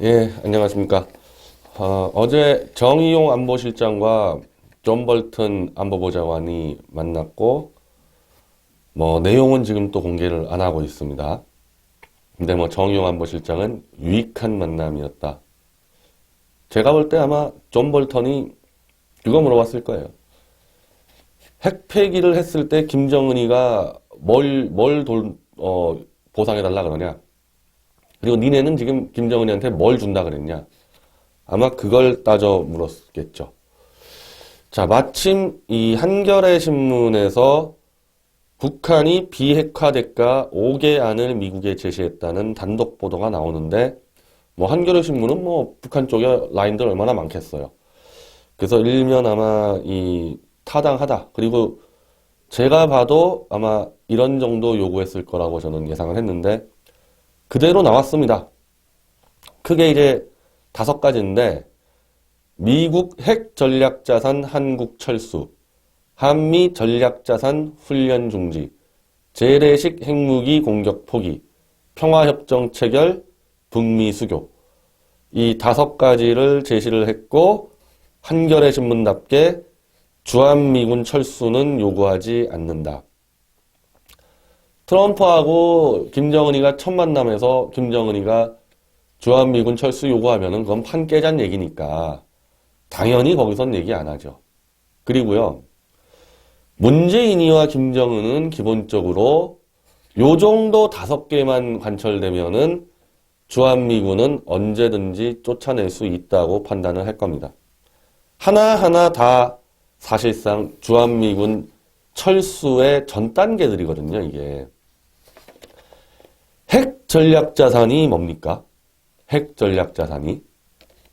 예, 안녕하십니까. 어제 정의용 안보실장과 존 볼튼 안보보좌관이 만났고, 내용은 지금 또 공개를 안 하고 있습니다. 근데 정의용 안보실장은 유익한 만남이었다. 제가 볼 때 아마 존 볼턴이 그거 물어봤을 거예요. 핵 폐기를 했을 때 김정은이가 보상해달라 그러냐? 그리고 니네는 지금 김정은이한테 뭘 준다 그랬냐? 아마 그걸 따져 물었겠죠. 자, 마침 이 한겨레 신문에서 북한이 비핵화 대가 5개안을 미국에 제시했다는 단독 보도가 나오는데, 한겨레 신문은 북한 쪽에 라인들 얼마나 많겠어요. 그래서 일면 아마 이 타당하다. 그리고 제가 봐도 아마 이런 정도 요구했을 거라고 저는 예상을 했는데, 그대로 나왔습니다. 크게 이제 5가지인데, 미국 핵 전략자산 한국 철수, 한미 전략자산 훈련 중지, 재래식 핵무기 공격 포기, 평화협정 체결, 북미 수교. 이 5가지를 제시를 했고, 한겨레 신문답게 주한미군 철수는 요구하지 않는다. 트럼프하고 김정은이가 첫 만남에서 김정은이가 주한미군 철수 요구하면은 그건 판 깨잔 얘기니까 당연히 거기선 얘기 안 하죠. 그리고요, 문재인이와 김정은은 기본적으로 요 정도 5개만 관철되면은 주한미군은 언제든지 쫓아낼 수 있다고 판단을 할 겁니다. 하나하나 다 사실상 주한미군 철수의 전 단계들이거든요, 이게. 핵 전략자산이 뭡니까? 핵 전략자산이.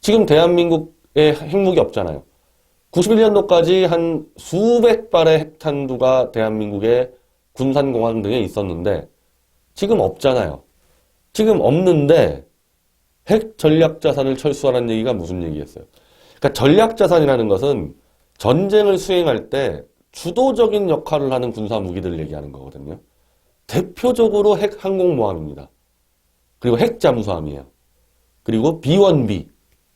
지금 대한민국에 핵무기 없잖아요. 91년도까지 한 수백 발의 핵탄두가 대한민국의 군산공항 등에 있었는데 지금 없잖아요. 지금 없는데 핵 전략자산을 철수하라는 얘기가 무슨 얘기겠어요? 그러니까 전략자산이라는 것은 전쟁을 수행할 때 주도적인 역할을 하는 군사무기들을 얘기하는 거거든요. 대표적으로 핵 항공모함입니다. 그리고 핵 잠수함이에요. 그리고 비원비,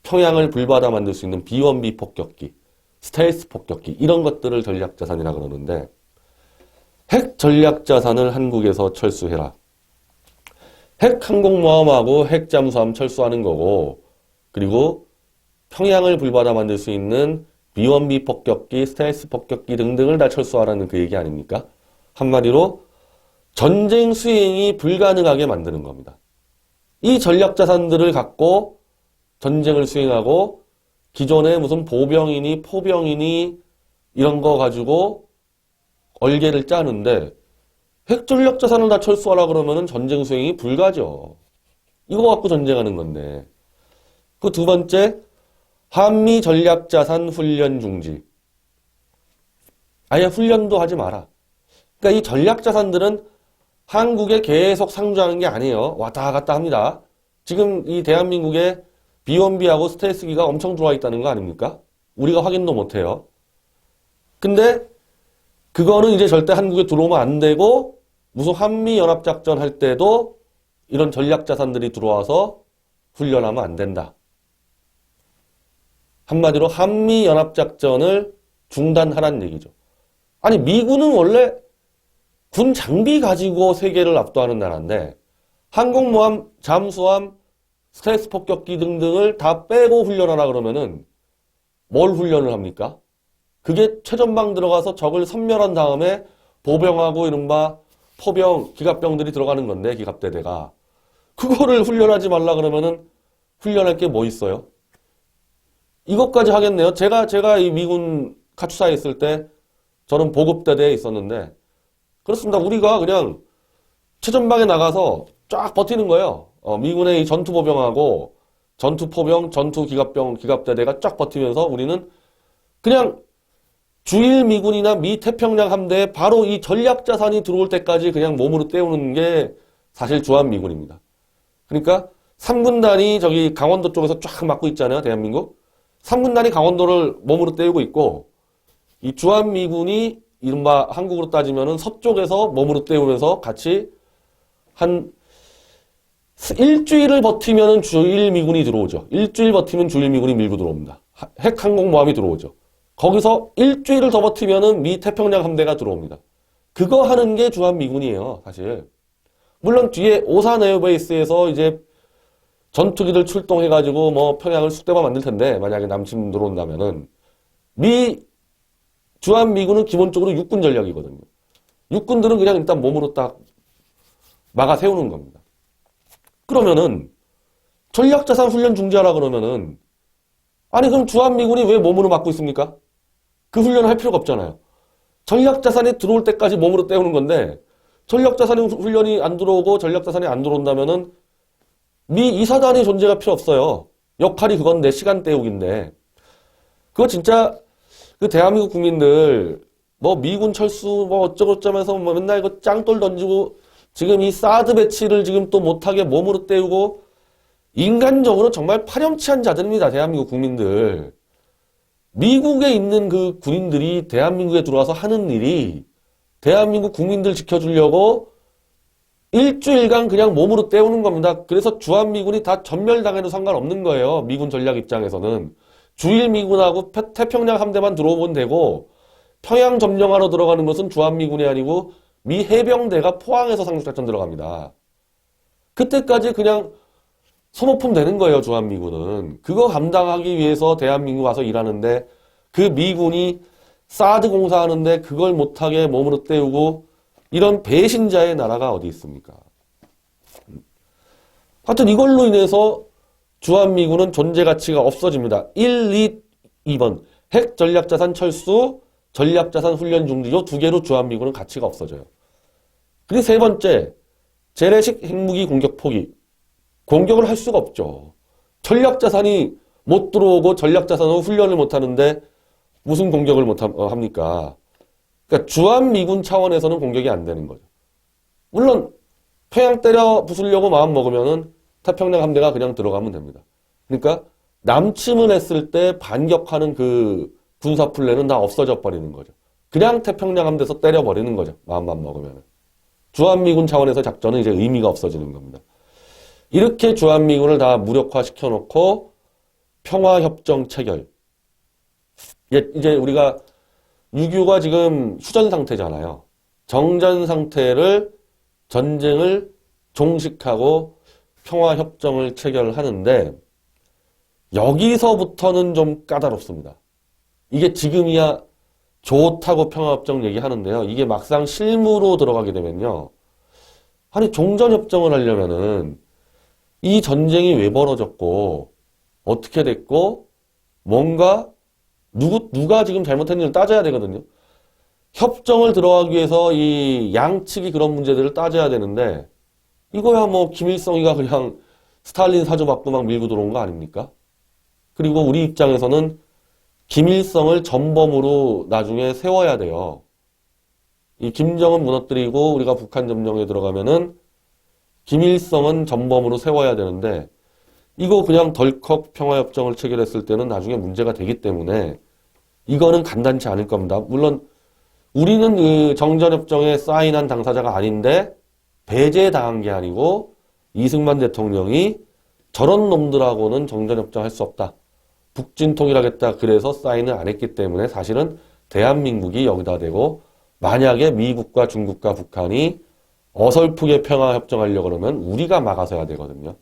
평양을 불바다 만들 수 있는 비원비 폭격기, 스텔스 폭격기, 이런 것들을 전략자산이라 그러는데, 핵 전략자산을 한국에서 철수해라. 핵 항공모함하고 핵 잠수함 철수하는 거고, 그리고 평양을 불바다 만들 수 있는 비원비 폭격기, 스텔스 폭격기 등등을 다 철수하라는 그 얘기 아닙니까? 한마디로 전쟁 수행이 불가능하게 만드는 겁니다. 이 전략자산들을 갖고 전쟁을 수행하고 기존에 무슨 보병이니 포병이니 이런 거 가지고 얼개를 짜는데 핵 전략자산을 다 철수하라 그러면은 전쟁 수행이 불가죠. 이거 갖고 전쟁하는 건데. 그 2번째, 한미 전략자산 훈련 중지. 아예 훈련도 하지 마라. 그러니까 이 전략자산들은 한국에 계속 상주하는 게 아니에요. 왔다 갔다 합니다. 지금 이 대한민국에 비원비하고 스텔스기가 엄청 들어와 있다는 거 아닙니까? 우리가 확인도 못해요. 근데 그거는 이제 절대 한국에 들어오면 안 되고, 무슨 한미연합작전 할 때도 이런 전략자산들이 들어와서 훈련하면 안 된다. 한마디로 한미연합작전을 중단하라는 얘기죠. 아니, 미군은 원래 군 장비 가지고 세계를 압도하는 나라인데 항공모함, 잠수함, 스텔스 폭격기 등등을 다 빼고 훈련하라 그러면은 뭘 훈련을 합니까? 그게 최전방 들어가서 적을 섬멸한 다음에 보병하고 이른바 포병, 기갑병들이 들어가는 건데, 기갑대대가. 그거를 훈련하지 말라 그러면은 훈련할 게 뭐 있어요? 이것까지 하겠네요. 제가 이 미군 카투사에 있을 때 저는 보급대대에 있었는데, 그렇습니다. 우리가 그냥 최전방에 나가서 쫙 버티는 거예요. 미군의 이 전투보병하고 전투포병, 전투기갑병, 기갑대대가 쫙 버티면서 우리는 그냥 주일 미군이나 미 태평양 함대에 바로 이 전략자산이 들어올 때까지 그냥 몸으로 때우는 게 사실 주한미군입니다. 그러니까 3군단이 저기 강원도 쪽에서 쫙 막고 있잖아요. 대한민국. 3군단이 강원도를 몸으로 때우고 있고, 이 주한미군이 이른바 한국으로 따지면은 서쪽에서 몸으로 때우면서 같이 한 일주일을 버티면 주일 미군이 들어오죠. 일주일 버티면 주일 미군이 밀고 들어옵니다. 핵 항공모함이 들어오죠. 거기서 일주일을 더 버티면은 미 태평양 함대가 들어옵니다. 그거 하는 게 주한미군이에요, 사실. 물론 뒤에 오산 에어베이스에서 이제 전투기들 출동해가지고 뭐 평양을 쑥대밭 만들 텐데, 만약에 남침 들어온다면은 미 주한미군은 기본적으로 육군 전략이거든요. 육군들은 그냥 일단 몸으로 딱 막아 세우는 겁니다. 그러면은 전략자산 훈련 중지하라 그러면은 아니 그럼 주한미군이 왜 몸으로 막고 있습니까? 그 훈련을 할 필요가 없잖아요. 전략자산이 들어올 때까지 몸으로 때우는 건데 전략자산이 훈련이 안 들어오고 전략자산이 안 들어온다면은 미 이사단의 존재가 필요 없어요. 역할이 그건데 시간 때우기인데 그거 진짜 그 대한민국 국민들 뭐 미군 철수 뭐 어쩌고저쩌면서 뭐 맨날 이거 짱돌 던지고 지금 이 사드 배치를 지금 또 못하게 몸으로 때우고 인간적으로 정말 파렴치한 자들입니다. 대한민국 국민들. 미국에 있는 그 군인들이 대한민국에 들어와서 하는 일이 대한민국 국민들 지켜주려고 일주일간 그냥 몸으로 때우는 겁니다. 그래서 주한미군이 다 전멸당해도 상관없는 거예요. 미군 전략 입장에서는. 주일 미군하고 태평양 함대만 들어오면 되고 평양 점령하러 들어가는 것은 주한미군이 아니고 미 해병대가 포항에서 상륙작전 들어갑니다. 그때까지 그냥 소모품 되는 거예요, 주한미군은. 그거 감당하기 위해서 대한민국 와서 일하는데 그 미군이 사드 공사하는데 그걸 못하게 몸으로 때우고 이런 배신자의 나라가 어디 있습니까? 하여튼 이걸로 인해서 주한미군은 존재 가치가 없어집니다. 1, 2번 핵 전략자산 철수, 전략자산 훈련 중지 요 두 개로 주한미군은 가치가 없어져요. 그리고 세 번째, 재래식 핵무기 공격 포기. 공격을 할 수가 없죠. 전략자산이 못 들어오고 전략자산으로 훈련을 못 하는데 무슨 공격을 못 합니까? 그러니까 주한미군 차원에서는 공격이 안 되는 거죠. 물론 평양 때려 부수려고 마음 먹으면은 태평양 함대가 그냥 들어가면 됩니다. 그러니까 남침을 했을 때 반격하는 그 군사 플랜은 다 없어져 버리는 거죠. 그냥 태평양 함대에서 때려버리는 거죠. 마음만 먹으면은. 주한미군 차원에서 작전은 이제 의미가 없어지는 겁니다. 이렇게 주한미군을 다 무력화시켜 놓고 평화협정 체결. 이제 우리가 6.25가 지금 휴전 상태잖아요. 정전 상태를 전쟁을 종식하고 평화협정을 체결하는데 여기서부터는 좀 까다롭습니다. 이게 지금이야 좋다고 평화협정 얘기하는데요. 이게 막상 실무로 들어가게 되면요. 아니 종전협정을 하려면은 이 전쟁이 왜 벌어졌고 어떻게 됐고 뭔가 누가 지금 잘못했는지를 따져야 되거든요. 협정을 들어가기 위해서 이 양측이 그런 문제들을 따져야 되는데 이거야 뭐 김일성이가 그냥 스탈린 사주 받고 막 밀고 들어온 거 아닙니까? 그리고 우리 입장에서는 김일성을 전범으로 나중에 세워야 돼요. 이 김정은 무너뜨리고 우리가 북한 점령에 들어가면은 김일성은 전범으로 세워야 되는데 이거 그냥 덜컥 평화협정을 체결했을 때는 나중에 문제가 되기 때문에 이거는 간단치 않을 겁니다. 물론 우리는 그 정전협정에 사인한 당사자가 아닌데 배제당한 게 아니고 이승만 대통령이 저런 놈들하고는 정전협정 할 수 없다. 북진통일하겠다. 그래서 사인을 안 했기 때문에 사실은 대한민국이 여기다 대고 만약에 미국과 중국과 북한이 어설프게 평화협정하려고 그러면 우리가 막아서야 되거든요.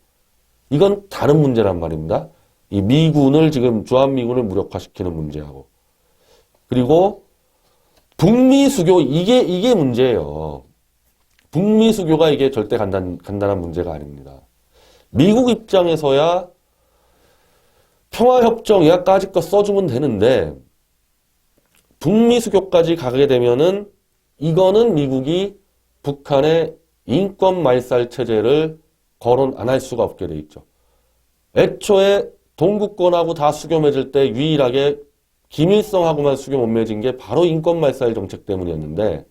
이건 다른 문제란 말입니다. 이 미군을 지금 주한미군을 무력화시키는 문제하고 그리고 북미 수교 이게 문제예요. 북미 수교가 이게 절대 간단한 문제가 아닙니다. 미국 입장에서야 평화협정 예약까지 거 써주면 되는데 북미 수교까지 가게 되면은 이거는 미국이 북한의 인권 말살 체제를 거론 안 할 수가 없게 돼 있죠. 애초에 동구권하고 다 수교 맺을 때 유일하게 김일성하고만 수교 못 맺은 게 바로 인권 말살 정책 때문이었는데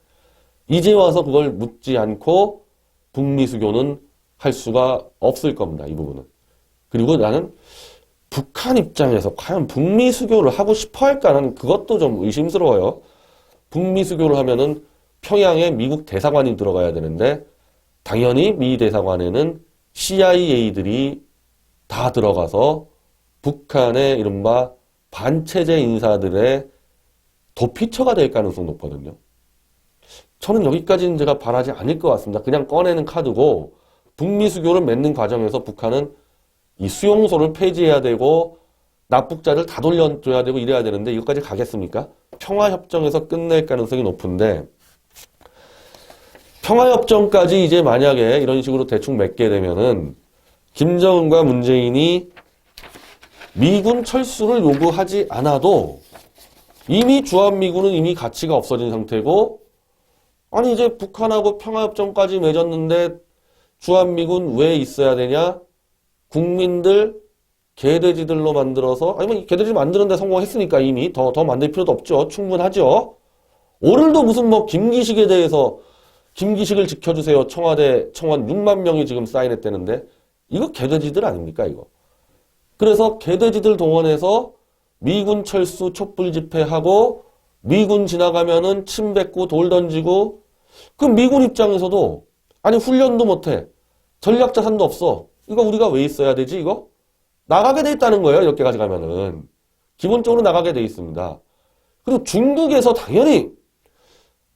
이제 와서 그걸 묻지 않고 북미 수교는 할 수가 없을 겁니다. 이 부분은. 그리고 나는 북한 입장에서 과연 북미 수교를 하고 싶어 할까? 나는 그것도 좀 의심스러워요. 북미 수교를 하면은 평양에 미국 대사관이 들어가야 되는데 당연히 미 대사관에는 CIA들이 다 들어가서 북한의 이른바 반체제 인사들의 도피처가 될 가능성이 높거든요. 저는 여기까지는 제가 바라지 않을 것 같습니다. 그냥 꺼내는 카드고 북미 수교를 맺는 과정에서 북한은 이 수용소를 폐지해야 되고 납북자를 다 돌려줘야 되고 이래야 되는데 이것까지 가겠습니까? 평화협정에서 끝낼 가능성이 높은데 평화협정까지 이제 만약에 이런 식으로 대충 맺게 되면은 김정은과 문재인이 미군 철수를 요구하지 않아도 이미 주한미군은 이미 가치가 없어진 상태고 아니 이제 북한하고 평화협정까지 맺었는데 주한미군 왜 있어야 되냐? 국민들 개돼지들로 만들어서 아니 뭐 개돼지 만드는데 성공했으니까 이미 더 만들 필요도 없죠. 충분하죠. 오늘도 무슨 뭐 김기식에 대해서 김기식을 지켜주세요. 청와대 청원 6만 명이 지금 사인했다는데 이거 개돼지들 아닙니까 이거. 그래서 개돼지들 동원해서 미군 철수 촛불 집회하고 미군 지나가면은 침 뱉고 돌 던지고 그 미군 입장에서도 아니 훈련도 못해. 전략자산도 없어. 이거 우리가 왜 있어야 되지 이거? 나가게 돼 있다는 거예요. 이렇게 가져가면은. 기본적으로 나가게 돼 있습니다. 그리고 중국에서 당연히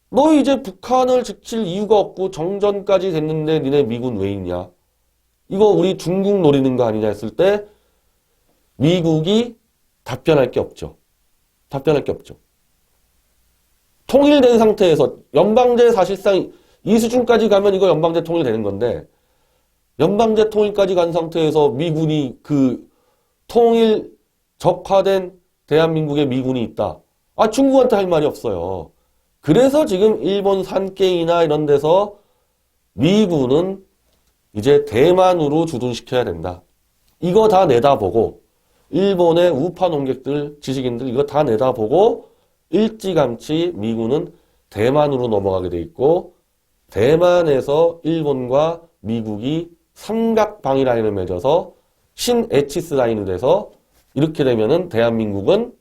너 이제 북한을 지킬 이유가 없고 정전까지 됐는데 니네 미군 왜 있냐? 이거 우리 중국 노리는 거 아니냐 했을 때 미국이 답변할 게 없죠. 답변할 게 없죠. 통일된 상태에서 연방제 사실상 이 수준까지 가면 이거 연방제 통일되는 건데 연방제 통일까지 간 상태에서 미군이 그 통일 적화된 대한민국의 미군이 있다. 아 중국한테 할 말이 없어요. 그래서 지금 일본 산케이나 이런 데서 미군은 이제 대만으로 주둔시켜야 된다. 이거 다 내다보고 일본의 우파 농객들, 지식인들 이거 다 내다보고 일찌감치 미군은 대만으로 넘어가게 돼 있고 대만에서 일본과 미국이 삼각방위 라인을 맺어서 신에치스 라인이 돼서 이렇게 되면은 대한민국은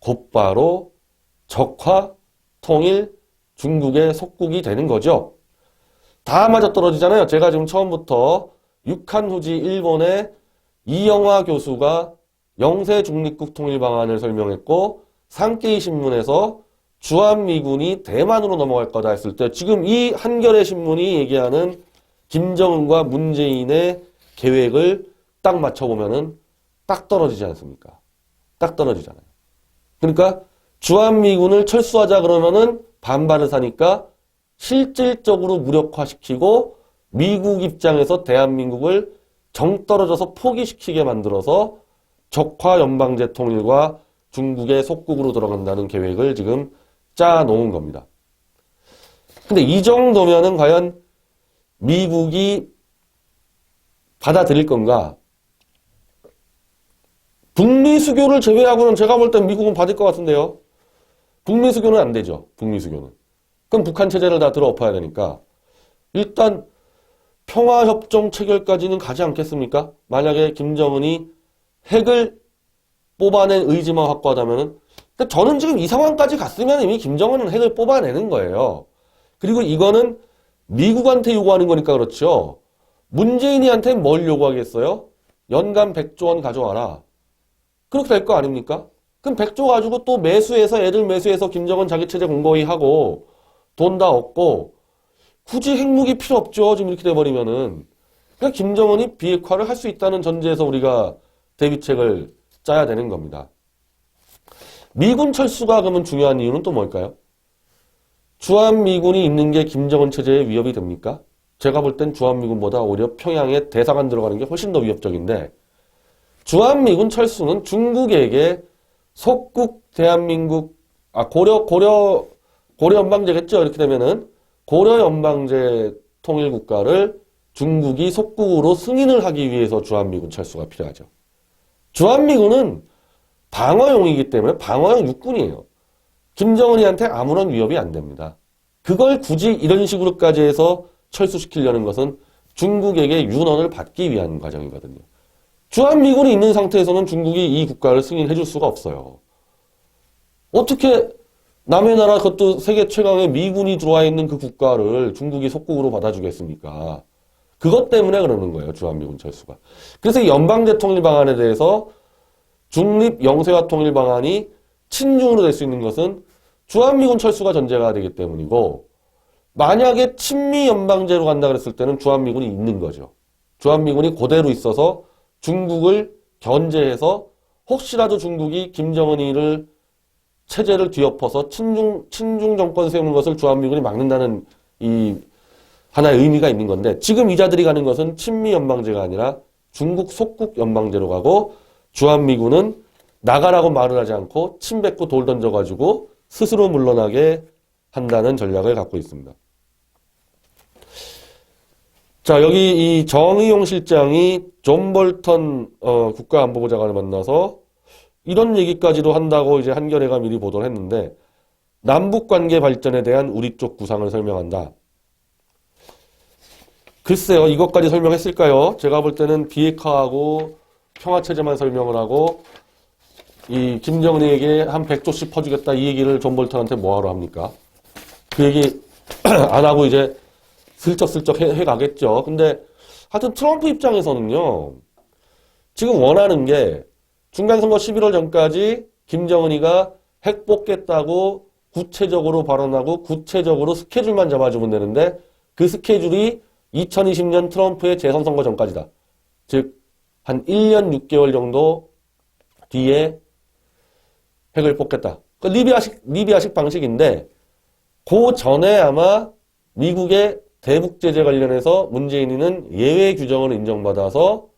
곧바로 적화, 통일, 중국의 속국이 되는 거죠. 다 맞아떨어지잖아요. 제가 지금 처음부터 육한 후지 일본의 이영화 교수가 영세 중립국 통일 방안을 설명했고 산케이 신문에서 주한미군이 대만으로 넘어갈 거다 했을 때 지금 이 한겨레 신문이 얘기하는 김정은과 문재인의 계획을 딱 맞춰보면은 딱 떨어지지 않습니까? 딱 떨어지잖아요. 그러니까 주한미군을 철수하자 그러면은 반발을 사니까 실질적으로 무력화시키고 미국 입장에서 대한민국을 정 떨어져서 포기시키게 만들어서 적화 연방제 통일과 중국의 속국으로 들어간다는 계획을 지금 짜놓은 겁니다. 근데 이 정도면은 과연 미국이 받아들일 건가? 북미 수교를 제외하고는 제가 볼 땐 미국은 받을 것 같은데요. 북미 수교는 안 되죠. 북미 수교는. 그럼 북한 체제를 다 들어 엎어야 되니까 일단 평화협정 체결까지는 가지 않겠습니까? 만약에 김정은이 핵을 뽑아낸 의지만 확고하다면은 근데 저는 지금 이 상황까지 갔으면 이미 김정은은 핵을 뽑아내는 거예요. 그리고 이거는 미국한테 요구하는 거니까 그렇죠. 문재인이한테 뭘 요구하겠어요? 연간 100조 원 가져와라. 그렇게 될 거 아닙니까? 그럼 100조 가지고 또 매수해서 애들 매수해서 김정은 자기 체제 공고히 하고 돈 다 얻고 굳이 핵무기 필요 없죠. 지금 이렇게 돼버리면은. 그러니까 김정은이 비핵화를 할 수 있다는 전제에서 우리가 대비책을 짜야 되는 겁니다. 미군 철수가 그러면 중요한 이유는 또 뭘까요? 주한미군이 있는 게 김정은 체제에 위협이 됩니까? 제가 볼 땐 주한미군보다 오히려 평양에 대사관 들어가는 게 훨씬 더 위협적인데 주한미군 철수는 중국에게 속국 대한민국 고려 연방제겠죠. 이렇게 되면은 고려 연방제 통일국가를 중국이 속국으로 승인을 하기 위해서 주한미군 철수가 필요하죠. 주한미군은 방어용이기 때문에 방어용 육군이에요. 김정은이한테 아무런 위협이 안 됩니다. 그걸 굳이 이런 식으로까지 해서 철수시키려는 것은 중국에게 윤언을 받기 위한 과정이거든요. 주한미군이 있는 상태에서는 중국이 이 국가를 승인해 줄 수가 없어요. 어떻게 남의 나라 그것도 세계 최강의 미군이 들어와 있는 그 국가를 중국이 속국으로 받아주겠습니까? 그것 때문에 그러는 거예요. 주한미군 철수가. 그래서 이 연방제 통일 방안에 대해서 중립 영세화 통일 방안이 친중으로 될 수 있는 것은 주한미군 철수가 전제가 되기 때문이고, 만약에 친미 연방제로 간다 그랬을 때는 주한미군이 있는 거죠. 주한미군이 그대로 있어서 중국을 견제해서 혹시라도 중국이 김정은이를 체제를 뒤엎어서 친중 정권 세우는 것을 주한미군이 막는다는 이 하나의 의미가 있는 건데, 지금 이자들이 가는 것은 친미 연방제가 아니라 중국 속국 연방제로 가고, 주한미군은 나가라고 말을 하지 않고 침 뱉고 돌 던져가지고 스스로 물러나게 한다는 전략을 갖고 있습니다. 자, 여기 이 정의용 실장이 존 볼턴 국가안보보좌관을 만나서 이런 얘기까지도 한다고 이제 한겨레가 미리 보도를 했는데, 남북관계 발전에 대한 우리 쪽 구상을 설명한다. 글쎄요, 이것까지 설명했을까요? 제가 볼 때는 비핵화하고 평화체제만 설명을 하고, 이 김정은에게 한 100조씩 퍼주겠다 이 얘기를 존 볼턴한테 뭐하러 합니까? 그 얘기 안 하고 이제 슬쩍슬쩍 해가겠죠. 근데 하여튼 트럼프 입장에서는요, 지금 원하는 게 중간선거 11월 전까지 김정은이가 핵 뽑겠다고 구체적으로 발언하고 구체적으로 스케줄만 잡아주면 되는데, 그 스케줄이 2020년 트럼프의 재선 선거 전까지다. 즉 한 1년 6개월 정도 뒤에 핵을 뽑겠다. 리비아식 방식인데, 그 전에 아마 미국의 대북 제재 관련해서 문재인이는 예외 규정을 인정받아서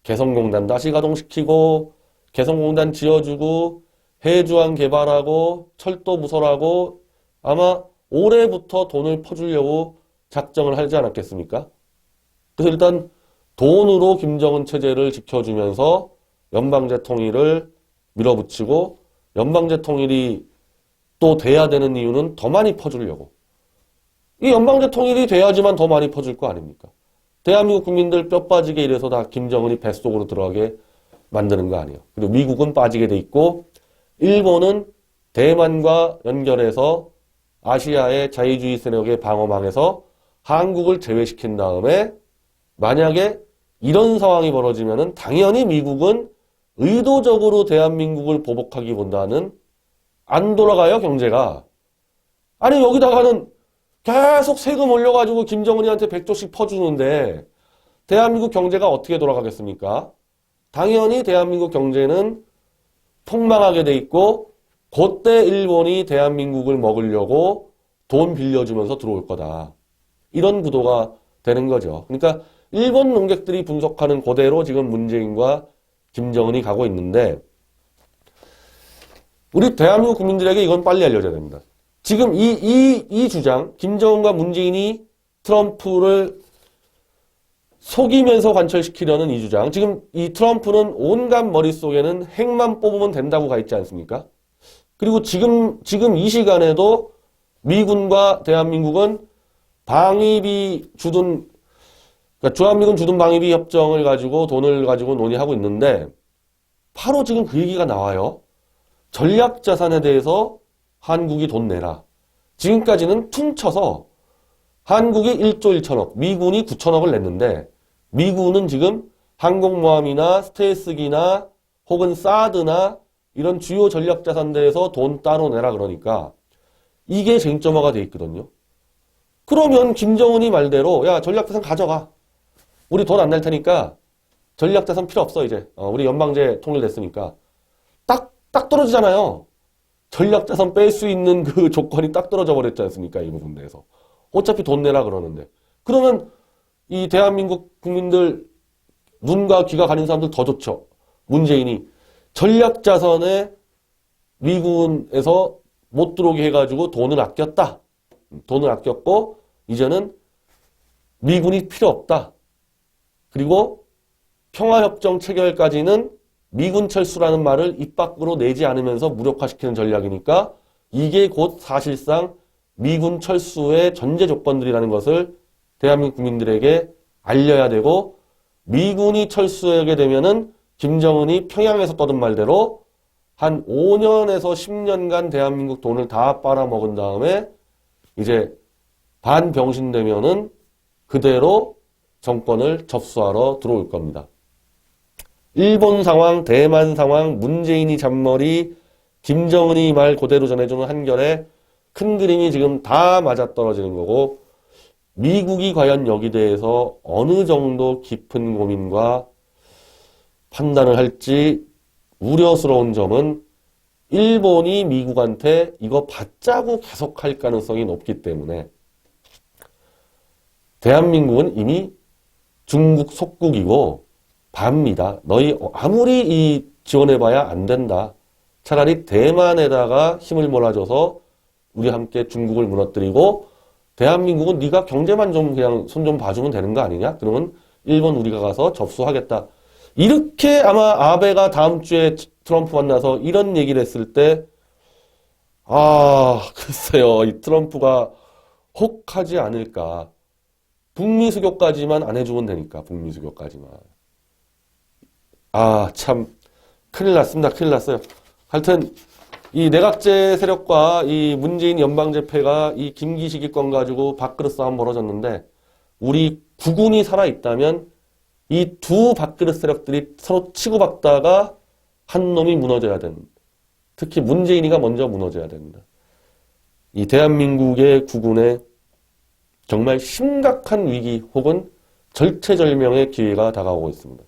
개성공단 다시 가동시키고, 개성공단 지어주고, 해주항 개발하고, 철도 부설하고, 아마 올해부터 돈을 퍼주려고 작정을 하지 않았겠습니까? 그래서 일단 돈으로 김정은 체제를 지켜주면서 연방제 통일을 밀어붙이고, 연방제 통일이 또 돼야 되는 이유는 더 많이 퍼주려고. 이 연방제 통일이 돼야지만 더 많이 퍼줄 거 아닙니까? 대한민국 국민들 뼈 빠지게 이래서 다 김정은이 뱃속으로 들어가게 만드는 거 아니에요. 그리고 미국은 빠지게 돼 있고, 일본은 대만과 연결해서 아시아의 자유주의 세력의 방어망에서 한국을 제외시킨 다음에, 만약에 이런 상황이 벌어지면은 당연히 미국은 의도적으로 대한민국을 보복하기보다는 안 돌아가요, 경제가. 아니, 여기다가는 계속 세금 올려가지고 김정은이한테 100조씩 퍼주는데 대한민국 경제가 어떻게 돌아가겠습니까? 당연히 대한민국 경제는 폭망하게 돼 있고, 그때 일본이 대한민국을 먹으려고 돈 빌려주면서 들어올 거다. 이런 구도가 되는 거죠. 그러니까 일본 농객들이 분석하는 그대로 지금 문재인과 김정은이 가고 있는데, 우리 대한민국 국민들에게 이건 빨리 알려줘야 됩니다. 지금 이 주장, 김정은과 문재인이 트럼프를 속이면서 관철시키려는 이 주장, 지금 이 트럼프는 온갖 머릿속에는 핵만 뽑으면 된다고 가 있지 않습니까? 그리고 지금 이 시간에도 미군과 대한민국은 방위비 주둔, 그러니까 주한미군 주둔 방위비 협정을 가지고 돈을 가지고 논의하고 있는데, 바로 지금 그 얘기가 나와요. 전략자산에 대해서 한국이 돈 내라. 지금까지는 퉁쳐서 한국이 1조 1천억, 미군이 9천억을 냈는데, 미군은 지금 항공모함이나 스텔스기나 혹은 사드나 이런 주요 전략자산대에서 돈 따로 내라 그러니까 이게 쟁점화가 돼 있거든요. 그러면 김정은이 말대로 야, 전략자산 가져가. 우리 돈 안 낼 테니까 전략자산 필요 없어 이제. 우리 연방제 통일됐으니까. 딱 떨어지잖아요. 전략자산 뺄 수 있는 그 조건이 딱 떨어져 버렸지 않습니까? 이 부분 내에서. 어차피 돈 내라 그러는데. 그러면 이 대한민국 국민들 눈과 귀가 가린 사람들 더 좋죠. 문재인이 전략자산에 미군에서 못 들어오게 해가지고 돈을 아꼈다. 돈을 아꼈고 이제는 미군이 필요 없다. 그리고 평화협정 체결까지는 미군 철수라는 말을 입 밖으로 내지 않으면서 무력화시키는 전략이니까 이게 곧 사실상 미군 철수의 전제 조건들이라는 것을 대한민국 국민들에게 알려야 되고, 미군이 철수하게 되면은 김정은이 평양에서 떠든 말대로 한 5년에서 10년간 대한민국 돈을 다 빨아먹은 다음에 이제 반병신 되면은 그대로 정권을 접수하러 들어올 겁니다. 일본 상황, 대만 상황, 문재인이 잔머리, 김정은이 말 그대로 전해주는 한결에 큰 그림이 지금 다 맞아떨어지는 거고, 미국이 과연 여기 대해서 어느 정도 깊은 고민과 판단을 할지 우려스러운 점은 일본이 미국한테 이거 받자고 계속할 가능성이 높기 때문에 대한민국은 이미 중국 속국이고 밥니다. 너희 아무리 이 지원해봐야 안 된다. 차라리 대만에다가 힘을 몰아줘서 우리 함께 중국을 무너뜨리고 대한민국은 네가 경제만 좀 그냥 손 좀 봐주면 되는 거 아니냐? 그러면 일본 우리가 가서 접수하겠다. 이렇게 아마 아베가 다음 주에 트럼프 만나서 이런 얘기를 했을 때, 글쎄요. 이 트럼프가 혹하지 않을까. 북미 수교까지만 안 해주면 되니까, 북미 수교까지만. 참, 큰일 났습니다. 큰일 났어요. 하여튼, 이 내각제 세력과 이 문재인 연방제패가 이 김기식이 건 가지고 밥그릇 싸움 벌어졌는데, 우리 국군이 살아있다면 이 두 밥그릇 세력들이 서로 치고받다가 한 놈이 무너져야 됩니다. 특히 문재인이가 먼저 무너져야 됩니다. 이 대한민국의 국군에 정말 심각한 위기 혹은 절체절명의 기회가 다가오고 있습니다.